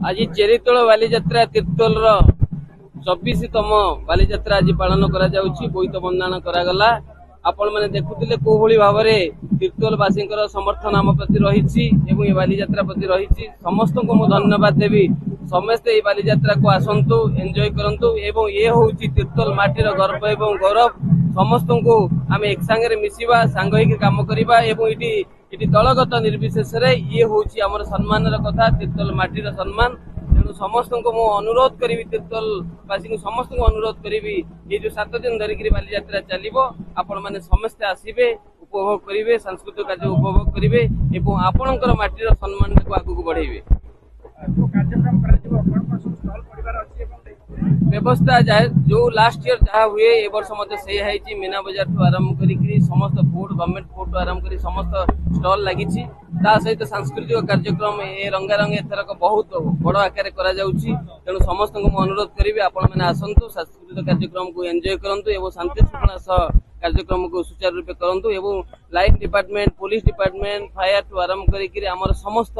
आज चेरीतोल बालीजात्रा तीर्तोल 24तम बालीजात्रा आज पालन करा जाउछि। बोईत बंदाण करागला। आपण माने देखुतिले कोभଳି भाबरे तीर्तोलवासी समर्थन आम प्रति रही बालीजात्रा प्रति रही समस्त को मु धन्यवाद देवी। समस्ते ये बालीजात्रा को आसंतु एंजॉय करंतु एवं ये होउछि तीर्तोल माटीर गर्व एवं गौरव। समस्त को आम एक सांगे मिसिबा सांग होइके काम करिबा एवं इटी दलगत निर्विशेष रे ये होउछि हमर सम्मानर कथा तीर्तोल माटीर सम्मान। तेणु समस्त को मु अनुरोध करी तीर्तोलवासी को समस्त को अनुरोध करी ये जो 7 दिन धरिकी बालीजात्रा चलिबो आपण माने समस्ते आसीबे उपभोग करिवे सांस्कृतिक कार्य उपभोग करिवे एवं आपणकर माटीर सम्मान को आगु बढ़ाइबे। व्यवस्था जाए जो लास्ट ईयर जहाँ हुए ए वर्ष से मीना बजार ठू आरंभ करी समस्त फूड गवर्नमेंट फूड आरंभ करी समस्त स्टॉल लगी सहित सांस्कृतिक कार्यक्रम ए रंगारंग एथरक बहुत बड़ आकार तेणु समस्त को अनुरोध करी आपण मैंने आसतु सांस्कृतिक कार्यक्रम को एंजॉय करंतु एवं शांति श्रृंखला सह कार्यक्रम को सुचारू रूपे करंतु एवं line department police department fire ठू आरंभ करी आमर समस्त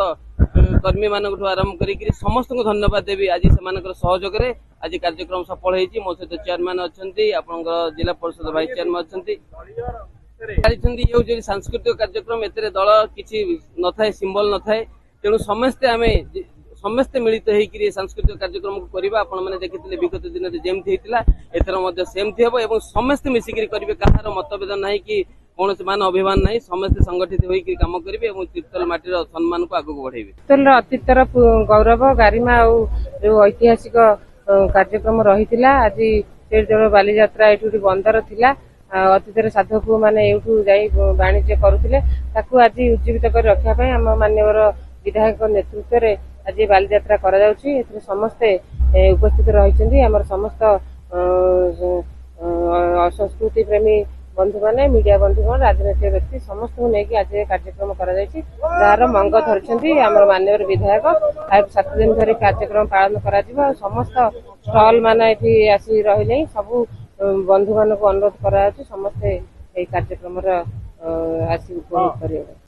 कर्मी मान आरंभ करी समस्त को धन्यवाद देवी। आज से सहयोग में आज कार्यक्रम सफल होती। मो सहित चेयरमैन अच्छा जिला परिषद भाइस चेयरमैन अच्छा ये सांस्कृतिक कार्यक्रम एते दल किसी न थाए सिंबल न थाए तेणु समस्ते आम समस्ते मिलित होकर सांस्कृतिक कार्यक्रम को करवा। आपण मैंने देखिए विगत दिन में जमी होता एथर सेमती हम और समस्ते मिसिक करेंगे कहार मतभेद ना कि कौन मान अभिमान ना समस्ते संगठित होकर काम करेंगे और तीर्तोल माटीर सम्मान को आगे बढ़ेबे। तीर्तोल अतीतर गौरव गारिमा और जो ऐतिहासिक कार्यक्रम रही आज चेरीतोल बालीजात्रा ये बंदर थिला अतीत साधक मैंने यूठू वाणिज्य करुले आज उज्जीवित कर रखापी आम मान्यवर विधायक नेतृत्व में आज बालीजात्रा करा समस्ते उपस्थित रही आमर समस्त संस्कृति प्रेमी बंधु मैंने मीडिया बंधु राजनैतिक व्यक्ति समस्त को लेकिन आज कार्यक्रम जार मंग धरी आमर मान्यवर विधायक 7 दिन धरी कार्यक्रम पालन करा समस्त स्टॉल माने आसी रही सबू बंधु मान को अनुरोध करा समस्ते कार्यक्रम आसी उपभोग करेंगे।